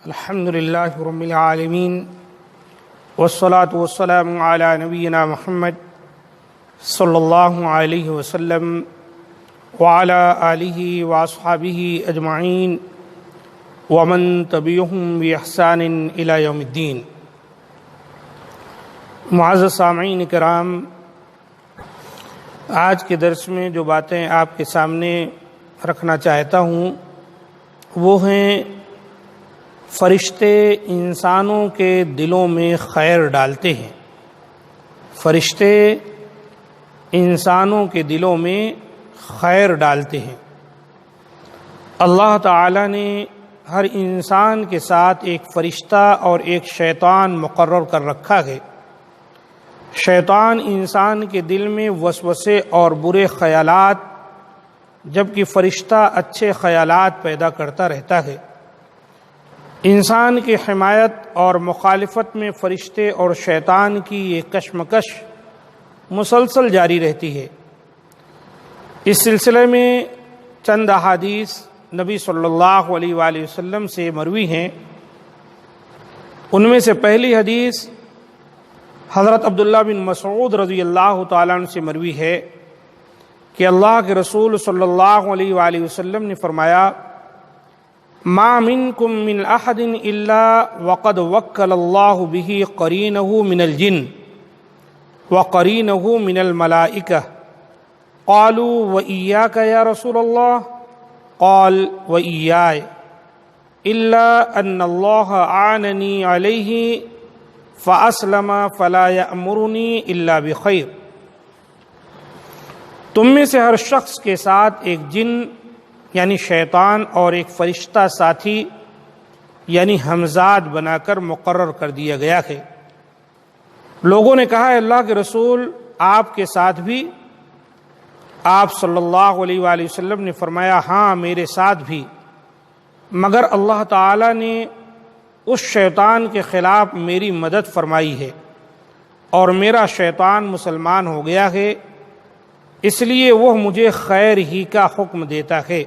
الحمد للہ رب العالمین والصلاة والسلام علی نبینا محمد صلی اللہ علیہ وسلم وعلی آلہ واصحابہ اجمعین ومن تبعہم بإحسان الی یوم الدین۔ معزز سامعین کرام، آج کے درس میں جو باتیں آپ کے سامنے رکھنا چاہتا ہوں وہ ہیں فرشتے انسانوں کے دلوں میں خیر ڈالتے ہیں۔ فرشتے انسانوں کے دلوں میں خیر ڈالتے ہیں۔ اللہ تعالی نے ہر انسان کے ساتھ ایک فرشتہ اور ایک شیطان مقرر کر رکھا ہے۔ شیطان انسان کے دل میں وسوسے اور برے خیالات، جبکہ فرشتہ اچھے خیالات پیدا کرتا رہتا ہے۔ انسان کی حمایت اور مخالفت میں فرشتے اور شیطان کی یہ کشمکش مسلسل جاری رہتی ہے۔ اس سلسلے میں چند احادیث نبی صلی اللہ علیہ وآلہ وسلم سے مروی ہیں۔ ان میں سے پہلی حدیث حضرت عبداللہ بن مسعود رضی اللہ تعالیٰ عنہ سے مروی ہے کہ اللہ کے رسول صلی اللہ علیہ وآلہ وسلم نے فرمایا: ما منکم من احد الا وقد وکل اللہ به قرینہ من الجن وقرینہ من الملائکہ قالوا وإیاک یا رسول اللہ قال وإیای الا ان اللہ اعاننی علیہ فاسلم فلا یأمرنی الا بخیر۔ تم میں سے ہر شخص کے ساتھ ایک جن یعنی شیطان اور ایک فرشتہ ساتھی یعنی ہمزاد بنا کر مقرر کر دیا گیا ہے۔ لوگوں نے کہا: اللہ کے رسول، آپ کے ساتھ بھی؟ آپ صلی اللہ علیہ وآلہ وسلم نے فرمایا: ہاں، میرے ساتھ بھی، مگر اللہ تعالی نے اس شیطان کے خلاف میری مدد فرمائی ہے اور میرا شیطان مسلمان ہو گیا ہے، اس لیے وہ مجھے خیر ہی کا حکم دیتا ہے۔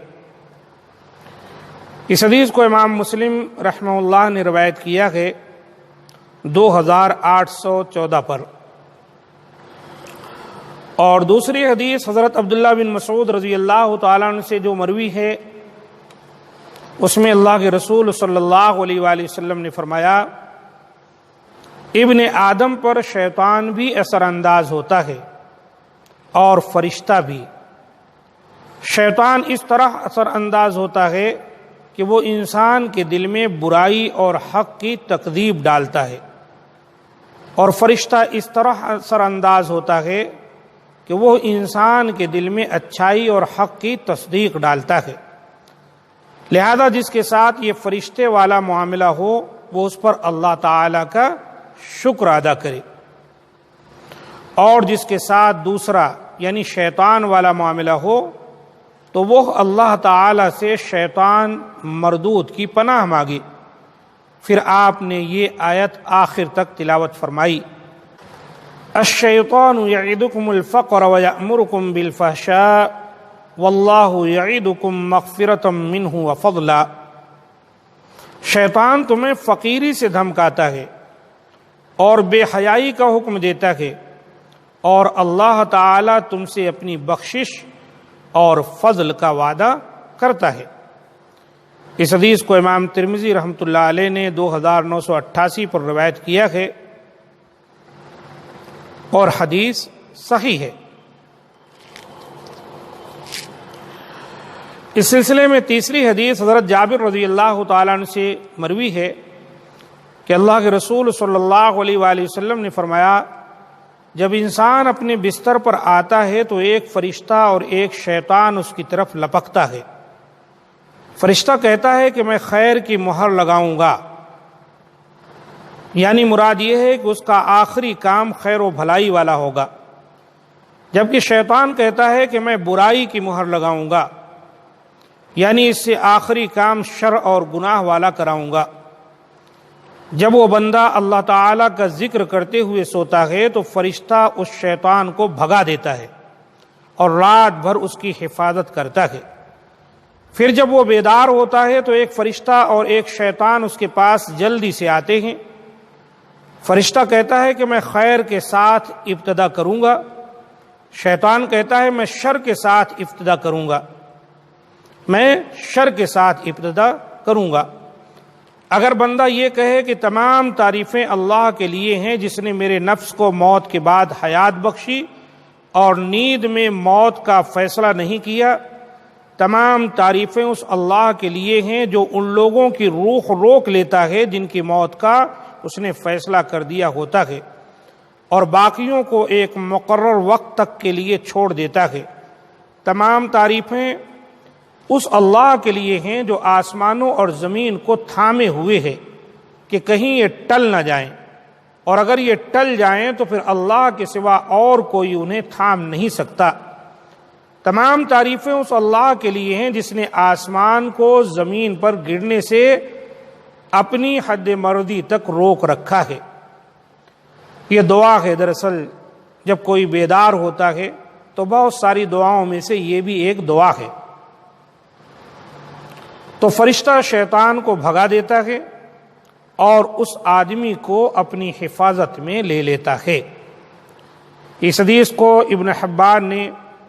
اس حدیث کو امام مسلم رحمہ اللہ نے روایت کیا ہے 2814 پر۔ اور دوسری حدیث حضرت عبداللہ بن مسعود رضی اللہ تعالیٰ عنہ سے جو مروی ہے، اس میں اللہ کے رسول صلی اللہ علیہ وآلہ وسلم نے فرمایا: ابن آدم پر شیطان بھی اثر انداز ہوتا ہے اور فرشتہ بھی۔ شیطان اس طرح اثر انداز ہوتا ہے کہ وہ انسان کے دل میں برائی اور حق کی تکذیب ڈالتا ہے، اور فرشتہ اس طرح اثر انداز ہوتا ہے کہ وہ انسان کے دل میں اچھائی اور حق کی تصدیق ڈالتا ہے۔ لہذا جس کے ساتھ یہ فرشتے والا معاملہ ہو وہ اس پر اللہ تعالی کا شکر ادا کرے، اور جس کے ساتھ دوسرا یعنی شیطان والا معاملہ ہو تو وہ اللہ تعالی سے شیطان مردود کی پناہ مانگے۔ پھر آپ نے یہ آیت آخر تک تلاوت فرمائی: الشیطان یعدکم الفقر ویأمرکم بالفحشاء واللہ یعدکم مغفرۃ منہ وفضلا۔ شیطان تمہیں فقیری سے دھمکاتا ہے اور بے حیائی کا حکم دیتا ہے، اور اللہ تعالی تم سے اپنی بخشش اور فضل کا وعدہ کرتا ہے۔ اس حدیث کو امام ترمذی رحمۃ اللہ علیہ نے 2988 پر روایت کیا ہے، اور حدیث صحیح ہے۔ اس سلسلے میں تیسری حدیث حضرت جابر رضی اللہ تعالیٰ عنہ سے مروی ہے کہ اللہ کے رسول صلی اللہ علیہ وآلہ وسلم نے فرمایا: جب انسان اپنے بستر پر آتا ہے تو ایک فرشتہ اور ایک شیطان اس کی طرف لپکتا ہے۔ فرشتہ کہتا ہے کہ میں خیر کی مہر لگاؤں گا، یعنی مراد یہ ہے کہ اس کا آخری کام خیر و بھلائی والا ہوگا، جبکہ شیطان کہتا ہے کہ میں برائی کی مہر لگاؤں گا، یعنی اس سے آخری کام شر اور گناہ والا کراؤں گا۔ جب وہ بندہ اللہ تعالیٰ کا ذکر کرتے ہوئے سوتا ہے تو فرشتہ اس شیطان کو بھگا دیتا ہے اور رات بھر اس کی حفاظت کرتا ہے۔ پھر جب وہ بیدار ہوتا ہے تو ایک فرشتہ اور ایک شیطان اس کے پاس جلدی سے آتے ہیں۔ فرشتہ کہتا ہے کہ میں خیر کے ساتھ ابتدا کروں گا، شیطان کہتا ہے میں شر کے ساتھ ابتدا کروں گا، میں شر کے ساتھ ابتدا کروں گا۔ اگر بندہ یہ کہے کہ تمام تعریفیں اللہ کے لیے ہیں جس نے میرے نفس کو موت کے بعد حیات بخشی اور نیند میں موت کا فیصلہ نہیں کیا، تمام تعریفیں اس اللہ کے لیے ہیں جو ان لوگوں کی روح روک لیتا ہے جن کی موت کا اس نے فیصلہ کر دیا ہوتا ہے اور باقیوں کو ایک مقرر وقت تک کے لیے چھوڑ دیتا ہے، تمام تعریفیں اس اللہ کے لیے ہیں جو آسمانوں اور زمین کو تھامے ہوئے ہے کہ کہیں یہ ٹل نہ جائیں، اور اگر یہ ٹل جائیں تو پھر اللہ کے سوا اور کوئی انہیں تھام نہیں سکتا۔ تمام تعریفیں اس اللہ کے لیے ہیں جس نے آسمان کو زمین پر گرنے سے اپنی حد مرضی تک روک رکھا ہے۔ یہ دعا ہے، دراصل جب کوئی بیدار ہوتا ہے تو بہت ساری دعاؤں میں سے یہ بھی ایک دعا ہے۔ تو فرشتہ شیطان کو بھگا دیتا ہے اور اس آدمی کو اپنی حفاظت میں لے لیتا ہے۔ اس حدیث کو ابن حبان نے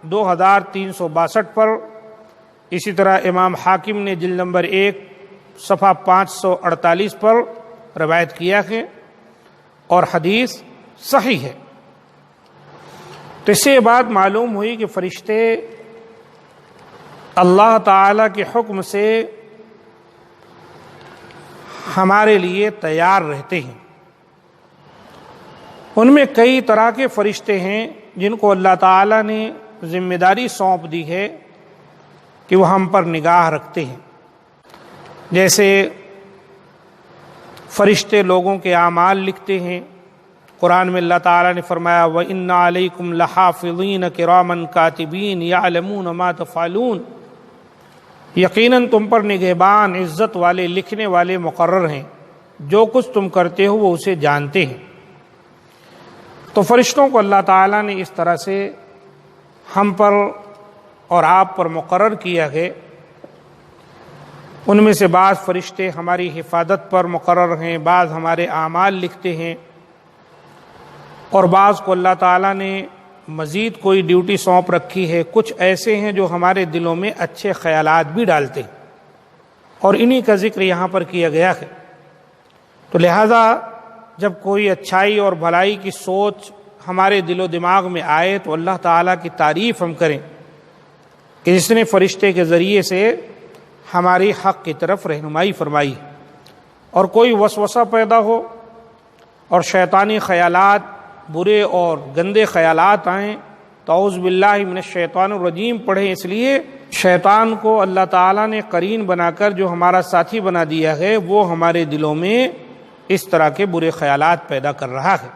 2362 پر، اسی طرح امام حاکم نے جلد نمبر 1 صفحہ 548 پر روایت کیا ہے اور حدیث صحیح ہے۔ تو اس سے یہ بات معلوم ہوئی کہ فرشتے اللہ تعالیٰ کے حکم سے ہمارے لیے تیار رہتے ہیں۔ ان میں کئی طرح کے فرشتے ہیں جن کو اللہ تعالیٰ نے ذمہ داری سونپ دی ہے کہ وہ ہم پر نگاہ رکھتے ہیں، جیسے فرشتے لوگوں کے اعمال لکھتے ہیں۔ قرآن میں اللہ تعالیٰ نے فرمایا وَإِنَّ عَلَيْكُمْ لَحَافِظِينَ كِرَامًا كَاتِبِينَ يَعْلَمُونَ مَا تَفْعَلُونَ، یقیناً تم پر نگہبان عزت والے لکھنے والے مقرر ہیں، جو کچھ تم کرتے ہو وہ اسے جانتے ہیں۔ تو فرشتوں کو اللہ تعالیٰ نے اس طرح سے ہم پر اور آپ پر مقرر کیا ہے۔ ان میں سے بعض فرشتے ہماری حفاظت پر مقرر ہیں، بعض ہمارے اعمال لکھتے ہیں، اور بعض کو اللہ تعالیٰ نے مزید کوئی ڈیوٹی سونپ رکھی ہے۔ کچھ ایسے ہیں جو ہمارے دلوں میں اچھے خیالات بھی ڈالتے ہیں، اور انہی کا ذکر یہاں پر کیا گیا ہے۔ تو لہذا جب کوئی اچھائی اور بھلائی کی سوچ ہمارے دل و دماغ میں آئے تو اللہ تعالیٰ کی تعریف ہم کریں کہ جس نے فرشتے کے ذریعے سے ہماری حق کی طرف رہنمائی فرمائی، اور کوئی وسوسہ پیدا ہو اور شیطانی خیالات، برے اور گندے خیالات آئیں تو اعوذ باللہ من الشیطان الرجیم پڑھیں۔ اس لیے شیطان کو اللہ تعالیٰ نے قرین بنا کر جو ہمارا ساتھی بنا دیا ہے وہ ہمارے دلوں میں اس طرح کے برے خیالات پیدا کر رہا ہے،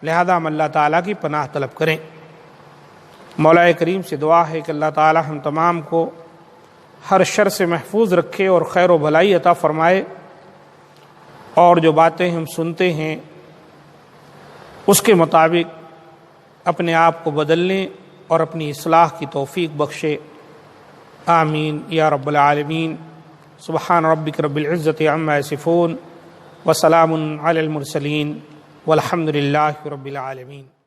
لہذا ہم اللہ تعالیٰ کی پناہ طلب کریں۔ مولا کریم سے دعا ہے کہ اللہ تعالیٰ ہم تمام کو ہر شر سے محفوظ رکھے اور خیر و بھلائی عطا فرمائے، اور جو باتیں ہم سنتے ہیں اس کے مطابق اپنے آپ کو بدلنے اور اپنی اصلاح کی توفیق بخشے۔ آمین یا رب العالمین۔ سبحان ربک رب العزت عما یصفون وسلام علی المرسلین والحمد للہ رب العالمین۔